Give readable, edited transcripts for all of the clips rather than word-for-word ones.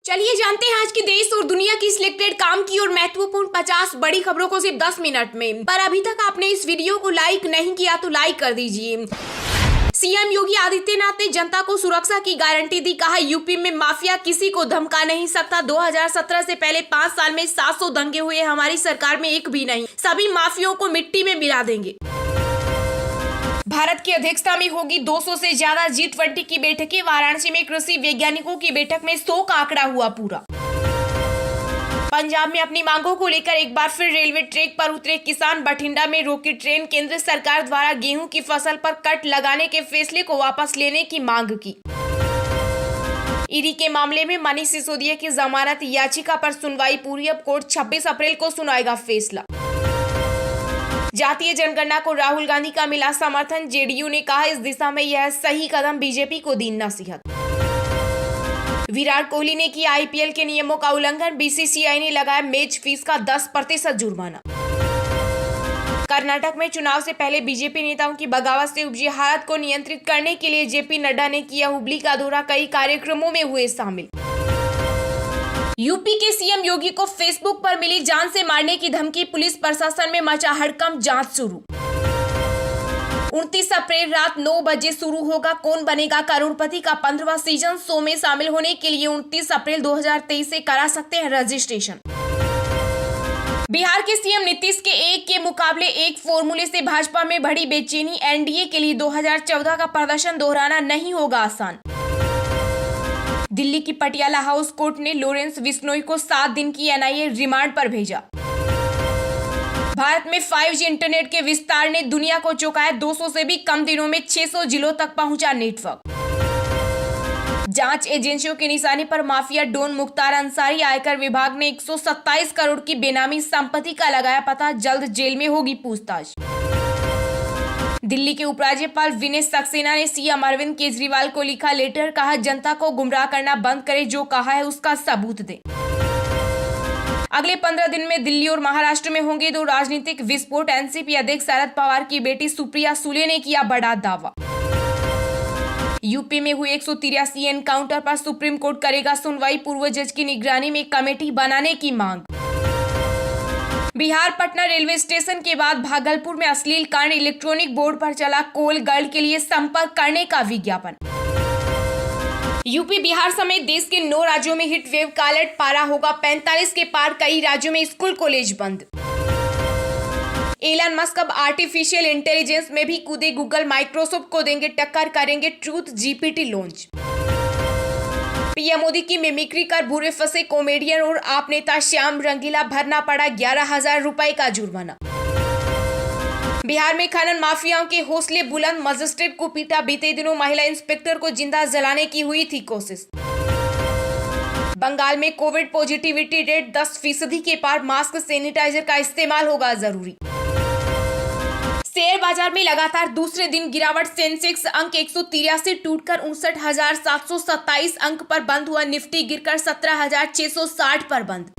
चलिए जानते हैं आज की देश और दुनिया की सिलेक्टेड काम की और महत्वपूर्ण 50 बड़ी खबरों को सिर्फ 10 मिनट में। पर अभी तक आपने इस वीडियो को लाइक नहीं किया तो लाइक कर दीजिए। सीएम योगी आदित्यनाथ ने जनता को सुरक्षा की गारंटी दी। कहा यूपी में माफिया किसी को धमका नहीं सकता। 2017 से पहले 5 साल में 700 दंगे हुए, हमारी सरकार में एक भी नहीं। सभी माफियाओं को मिट्टी में मिला देंगे। भारत की अध्यक्षता में होगी 200 से ज्यादा G20 की बैठकें। वाराणसी में कृषि वैज्ञानिकों की बैठक में 100 का आंकड़ा हुआ पूरा। पंजाब में अपनी मांगों को लेकर एक बार फिर रेलवे ट्रैक पर उतरे किसान। बठिंडा में रोकी ट्रेन। केंद्र सरकार द्वारा गेहूं की फसल पर कट लगाने के फैसले को वापस लेने की मांग की। ईडी के मामले में मनीष सिसोदिया की जमानत याचिका पर सुनवाई पूरी। अब कोर्ट 26 अप्रैल को सुनाएगा फैसला। जातीय जनगणना को राहुल गांधी का मिला समर्थन। जेडीयू ने कहा इस दिशा में यह सही कदम, बीजेपी को दी नसीहत। विराट कोहली ने किया आईपीएल के नियमों का उल्लंघन। बीसीसीआई ने लगाया मैच फीस का 10% जुर्माना। कर्नाटक में चुनाव से पहले बीजेपी नेताओं की बगावत से उपजी हालत को नियंत्रित करने के लिए जेपी नड्डा ने किया हुबली का दौरा। कई कार्यक्रमों में हुए शामिल। यूपी के सीएम योगी को फेसबुक पर मिली जान से मारने की धमकी। पुलिस प्रशासन में मचा हड़कंप, जांच शुरू। 29 अप्रैल रात 9 बजे शुरू होगा कौन बनेगा करोड़पति का 15वां सीजन। शो में शामिल होने के लिए 29 अप्रैल 2023 से करा सकते हैं रजिस्ट्रेशन। बिहार के सीएम नीतीश के एक के मुकाबले एक फॉर्मूले से भाजपा में बढ़ी बेचैनी। एनडीए के लिए 2014 का प्रदर्शन दोहराना नहीं होगा आसान। दिल्ली की पटियाला हाउस कोर्ट ने लॉरेंस बिश्नोई को 7 दिन की एनआईए रिमांड पर भेजा। भारत में 5G इंटरनेट के विस्तार ने दुनिया को चौंकाया। 200 से भी कम दिनों में 600 जिलों तक पहुंचा नेटवर्क। जांच एजेंसियों की निशानी पर माफिया डॉन मुख्तार अंसारी। आयकर विभाग ने 127 करोड़ की बेनामी संपत्ति का लगाया पता। जल्द जेल में होगी पूछताछ। दिल्ली के उपराज्यपाल विनय सक्सेना ने सीएम अरविंद केजरीवाल को लिखा लेटर। कहा जनता को गुमराह करना बंद करे, जो कहा है उसका सबूत दे। अगले 15 दिन में दिल्ली और महाराष्ट्र में होंगे 2 राजनीतिक विस्फोट। एनसीपी अध्यक्ष शरद पवार की बेटी सुप्रिया सुले ने किया बड़ा दावा। यूपी में हुए 183 एनकाउंटर पर सुप्रीम कोर्ट करेगा सुनवाई। पूर्व जज की निगरानी में कमेटी बनाने की मांग। बिहार पटना रेलवे स्टेशन के बाद भागलपुर में अश्लील कांड। इलेक्ट्रॉनिक बोर्ड पर चला कॉल गर्ल के लिए संपर्क करने का विज्ञापन। यूपी बिहार समेत देश के 9 राज्यों में हीट वेव का अलर्ट। पारा होगा 45 के पार। कई राज्यों में स्कूल कॉलेज बंद। एलन मस्क अब आर्टिफिशियल इंटेलिजेंस में भी कूदे। गूगल माइक्रोसॉफ्ट को देंगे टक्कर, करेंगे truth GPT launch. PM Modi की मिमिक्री कर बुरे फंसे कॉमेडियन और आप नेता श्याम रंगीला। भरना पड़ा 11,000 रुपए का जुर्माना। बिहार में खनन माफियाओं के हौसले बुलंद। मजिस्ट्रेट को पीटा। बीते दिनों महिला इंस्पेक्टर को जिंदा जलाने की हुई थी कोशिश। बंगाल में कोविड पॉजिटिविटी रेट 10% के पार। मास्क सैनिटाइजर का इस्तेमाल होगा जरूरी। शेयर बाजार में लगातार दूसरे दिन गिरावट। सेंसेक्स अंक 183 टूटकर 59,727 अंक पर बंद हुआ। निफ्टी गिरकर 17,660 पर बंद।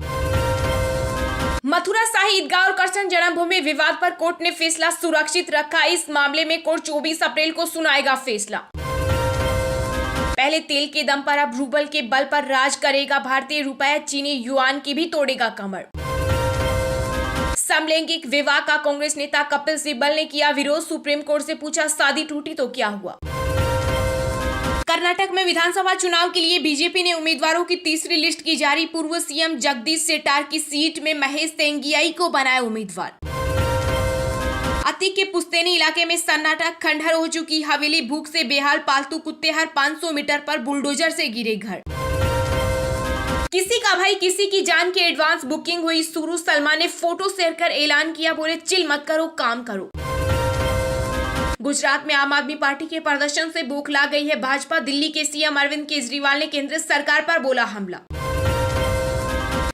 मथुरा शाही ईदगाह और कृष्ण जन्मभूमि विवाद पर कोर्ट ने फैसला सुरक्षित रखा। इस मामले में कोर्ट 24 अप्रैल को सुनाएगा फैसला। पहले तेल के दम पर अब रूबल के बल पर राज करेगा भारतीय रुपया। चीनी युआन की भी तोड़ेगा कमर। समलैंगिक विवाह का कांग्रेस नेता कपिल सिब्बल ने किया विरोध। सुप्रीम कोर्ट से पूछा शादी टूटी तो क्या हुआ। कर्नाटक में विधानसभा चुनाव के लिए बीजेपी ने उम्मीदवारों की तीसरी लिस्ट की जारी। पूर्व सीएम जगदीश शेट्टार की सीट में महेश तेंगियाई को बनाया उम्मीदवार। अति के पुश्तैनी इलाके में सन्नाटा। खंडहर हो चुकी हवेली। भूख से बेहाल पालतू कुत्ते। हर 500 मीटर पर बुलडोजर से गिरे घर। किसी का भाई किसी की जान की एडवांस बुकिंग हुई शुरू। सलमान ने फोटो शेयर कर ऐलान किया, बोले चिल मत करो, काम करो। गुजरात में आम आदमी पार्टी के प्रदर्शन से बौखला गई है भाजपा। दिल्ली के सीएम अरविंद केजरीवाल ने केंद्र सरकार पर बोला हमला।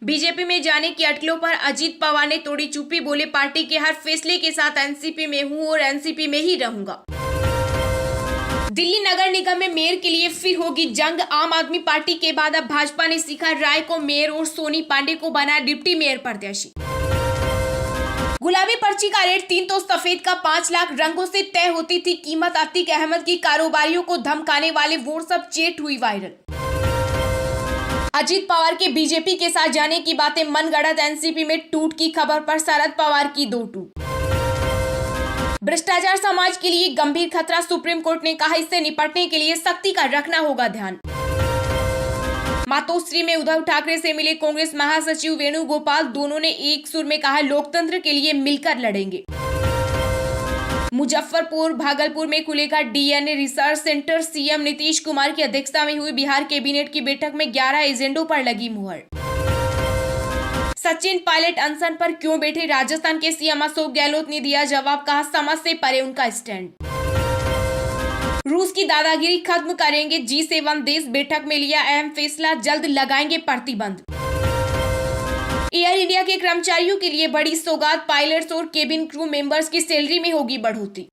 बीजेपी में जाने की अटकलों पर अजीत पवार ने तोड़ी चुप्पी। बोले पार्टी के हर फैसले के साथ एनसीपी में हूं और एनसीपी में ही रहूंगा। दिल्ली नगर निगम में मेयर के लिए फिर होगी जंग। आम आदमी पार्टी के बाद अब भाजपा ने शिखा राय को मेयर और सोनी पांडे को बनाया डिप्टी मेयर प्रत्याशी। गुलाबी पर्ची का रेट 3 तो सफेद का 5 लाख। रंगों से तय होती थी कीमत। अतीक अहमद की कारोबारियों को धमकाने वाले व्हाट्सएप चैट हुई वायरल। अजीत पवार के बीजेपी के साथ जाने की बातें मनगढ़ंत, एनसीपी में टूट की खबर पर शरद पवार की दो टूक। भ्रष्टाचार समाज के लिए गंभीर खतरा, सुप्रीम कोर्ट ने कहा इससे निपटने के लिए सख्ती का रखना होगा ध्यान। मातोश्री में उद्धव ठाकरे से मिले कांग्रेस महासचिव वेणुगोपाल, दोनों ने एक सुर में कहा लोकतंत्र के लिए मिलकर लड़ेंगे। मुजफ्फरपुर भागलपुर में खुलेगा DNA research centre, CM Nitish Kumar की अध्यक्षता में हुई बिहार कैबिनेट की बैठक में 11 एजेंडों पर लगी मुहर। सचिन पायलट अनशन पर क्यों बैठे, राजस्थान के सीएम अशोक गहलोत ने दिया जवाब, कहा समझ से परे उनका स्टैंड। रूस की दादागिरी खत्म करेंगे, G7 देश, बैठक में लिया अहम फैसला, जल्द लगाएंगे प्रतिबंध। एयर इंडिया के कर्मचारियों के लिए बड़ी सौगात, पायलट्स और केबिन क्रू मेंबर्स की सैलरी में होगी बढ़ोतरी।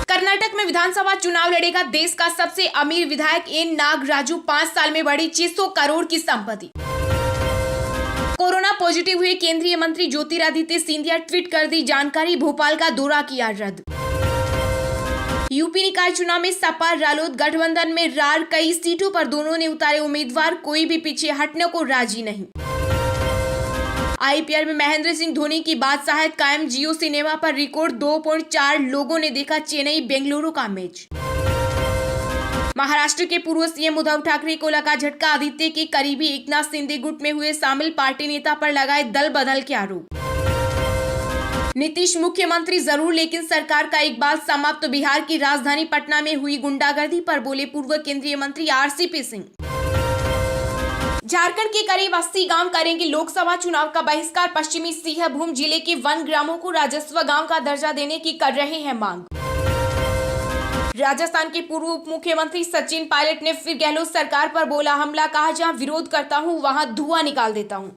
कर्नाटक में विधानसभा चुनाव लड़ेगा देश का सबसे अमीर विधायक एन नागराजू, 5 साल में बढ़ी 600 करोड़ की संपत्ति। कोरोना पॉजिटिव हुए केंद्रीय मंत्री ज्योतिरादित्य सिंधिया, ट्वीट कर दी जानकारी, भोपाल का दौरा किया रद्द। यूपी निकाय चुनाव में सपा रालोद गठबंधन में रार, कई सीटों पर दोनों ने उतारे उम्मीदवार, कोई भी पीछे हटने को राजी नहीं। आईपीएल में महेंद्र सिंह धोनी की बादशाहत कायम, जियो सिनेमा पर रिकॉर्ड 2.4 लोगों ने देखा चेन्नई बेंगलुरु का मैच। महाराष्ट्र के पूर्व सीएम उद्धव ठाकरे को लगा झटका, आदित्य के करीबी एकनाथ शिंदे गुट में हुए शामिल, पार्टी नेता पर लगाए दल बदल के आरोप। नीतीश मुख्यमंत्री जरूर लेकिन सरकार का एक बार समाप्त, बिहार की राजधानी पटना में हुई गुंडागर्दी पर बोले पूर्व केंद्रीय मंत्री आरसीपी सिंह। झारखंड के करीब 80 गांव करेंगे लोकसभा चुनाव का बहिष्कार, पश्चिमी सिंहभूम जिले के वन ग्रामों को राजस्व गांव का दर्जा देने की कर रहे हैं मांग। राजस्थान के पूर्व उप मुख्यमंत्री सचिन पायलट ने फिर गहलोत सरकार पर बोला हमला, कहा जहां विरोध करता हूं वहां धुआं निकाल देता हूं।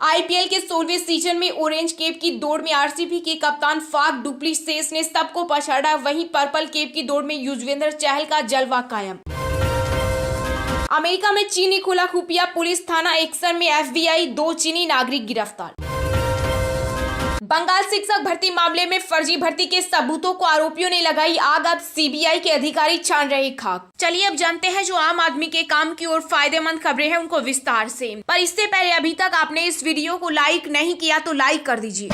आईपीएल के 16वें सीजन में ऑरेंज कैप की दौड़ में आरसीबी के कप्तान फाफ डुप्लेसिस ने सबको पछाड़ा, वहीं पर्पल कैप की दौड़ में युजवेंद्र चहल का जलवा कायम। अमेरिका में चीन ने खोला खुफिया पुलिस थाना, एक्शन में एफबीआई, 2 चीनी नागरिक गिरफ्तार। बंगाल शिक्षक भर्ती मामले में फर्जी भर्ती के सबूतों को आरोपियों ने लगाई आग, अब सीबीआई के अधिकारी छान रहे खाक। चलिए अब जानते हैं जो आम आदमी के काम की और फायदेमंद खबरें हैं उनको विस्तार से। पर इससे पहले अभी तक आपने इस वीडियो को लाइक नहीं किया तो लाइक कर दीजिए।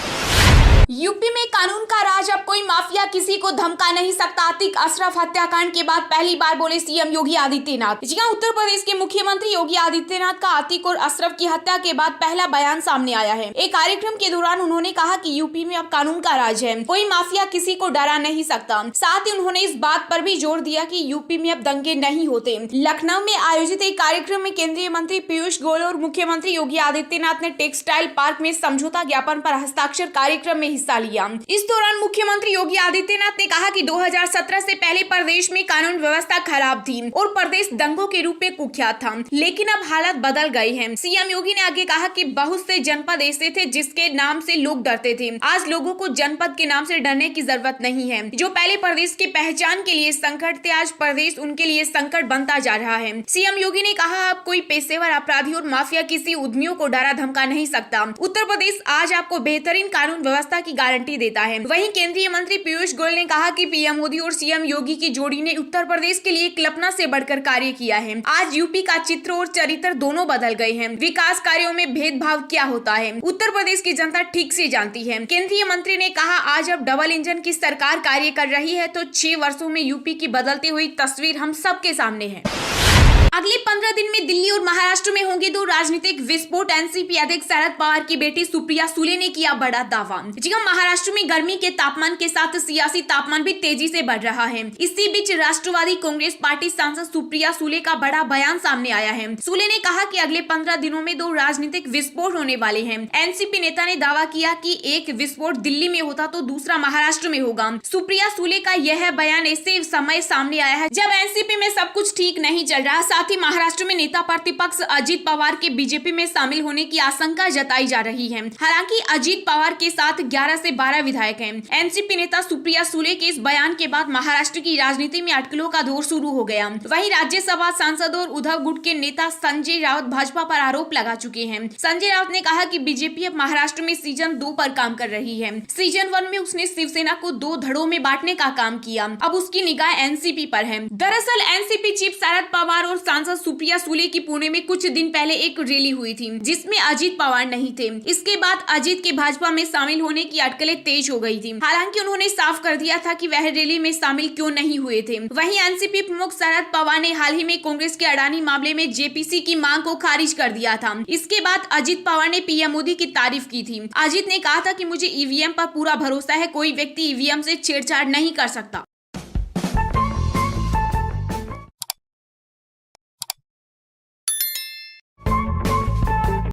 यूपी में कानून का राज, अब कोई माफिया किसी को धमका नहीं सकता। आतिक अशरफ हत्याकांड के बाद पहली बार बोले सीएम योगी आदित्यनाथ। जी हां, उत्तर प्रदेश के मुख्यमंत्री योगी आदित्यनाथ का आतिक और अशरफ की हत्या के बाद पहला बयान सामने आया है। एक कार्यक्रम के दौरान उन्होंने कहा कि यूपी में अब कानून का राज है, कोई माफिया किसी को डरा नहीं सकता। साथ ही उन्होंने इस बात पर भी जोर दिया कि यूपी में अब दंगे नहीं होते। लखनऊ में आयोजित एक कार्यक्रम में केंद्रीय मंत्री पीयूष गोयल और मुख्यमंत्री योगी आदित्यनाथ ने टेक्सटाइल पार्क में समझौता ज्ञापन पर हस्ताक्षर कार्यक्रम में हिस्सा लिया। इस दौरान मुख्यमंत्री योगी आदित्यनाथ ने कहा कि 2017 से पहले प्रदेश में कानून व्यवस्था खराब थी और प्रदेश दंगों के रूप में कुख्यात था, लेकिन अब हालात बदल गए हैं। सीएम योगी ने आगे कहा कि बहुत से जनपद ऐसे थे जिसके नाम से लोग डरते थे, आज लोगों को जनपद के नाम से डरने की जरूरत नहीं है। जो पहले प्रदेश की पहचान के लिए संकट थे, आज प्रदेश उनके लिए संकट बनता जा रहा है। सीएम योगी ने कहा अब कोई पेशेवर अपराधी और माफिया किसी उद्यमियों को डरा धमका नहीं सकता। उत्तर प्रदेश आज आपको बेहतरीन कानून व्यवस्था की गारंटी देता है। वहीं केंद्रीय मंत्री पीयूष गोयल ने कहा कि पीएम मोदी और सीएम योगी की जोड़ी ने उत्तर प्रदेश के लिए कल्पना से बढ़कर कार्य किया है। आज यूपी का चित्र और चरित्र दोनों बदल गए हैं। विकास कार्यों में भेदभाव क्या होता है उत्तर प्रदेश की जनता ठीक से जानती है। केंद्रीय मंत्री ने कहा आज अब डबल इंजन की सरकार कार्य कर रही है तो 6 वर्षों में यूपी की बदलती हुई तस्वीर हम सबके सामने है। अगले 15 दिन में दिल्ली और महाराष्ट्र में होंगे 2 राजनीतिक विस्फोट, एनसीपी अध्यक्ष शरद पवार की बेटी सुप्रिया सुले ने किया बड़ा दावा। जी हां, महाराष्ट्र में गर्मी के तापमान के साथ सियासी तापमान भी तेजी से बढ़ रहा है। इसी बीच राष्ट्रवादी कांग्रेस पार्टी सांसद सुप्रिया सुले का बड़ा बयान सामने आया है। सुले ने कहा कि अगले 15 दिनों में 2 राजनीतिक विस्फोट होने वाले हैं। एनसीपी नेता ने दावा किया कि एक विस्फोट दिल्ली में होता तो दूसरा महाराष्ट्र में होगा। सुप्रिया सुले का यह बयान ऐसे समय सामने आया है जब एनसीपी में सब कुछ ठीक नहीं चल रहा। साथ ही महाराष्ट्र में नेता प्रतिपक्ष अजित पवार के बीजेपी में शामिल होने की आशंका जताई जा रही है। हालांकि अजित पवार के साथ 11 से 12 विधायक हैं। एनसीपी नेता सुप्रिया सुले के इस बयान के बाद महाराष्ट्र की राजनीति में अटकलों का दौर शुरू हो गया। वहीं राज्यसभा सांसद और उद्धव गुट के नेता संजय राउत भाजपा पर आरोप लगा चुके हैं। संजय राउत ने कहा कि बीजेपी अब महाराष्ट्र में सीजन 2 पर काम कर रही है। सीजन 1 में उसने शिवसेना को 2 धड़ों में बांटने का काम किया, अब उसकी निगाह एनसीपी पर है। दरअसल एनसीपी चीफ शरद पवार और सांसद सुप्रिया सुले की पुणे में कुछ दिन पहले एक रैली हुई थी जिसमें अजीत पवार नहीं थे। इसके बाद अजीत के भाजपा में शामिल होने की अटकलें तेज हो गई थी। हालांकि उन्होंने साफ कर दिया था कि वह रैली में शामिल क्यों नहीं हुए थे। वहीं एनसीपी प्रमुख शरद पवार ने हाल ही में कांग्रेस के अडानी मामले में जेपीसी की मांग को खारिज कर दिया था। इसके बाद अजीत पवार ने पीएम मोदी की तारीफ की थी। अजीत ने कहा था कि मुझे ईवीएम पर पूरा भरोसा है, कोई व्यक्ति ईवीएम से छेड़छाड़ नहीं कर सकता।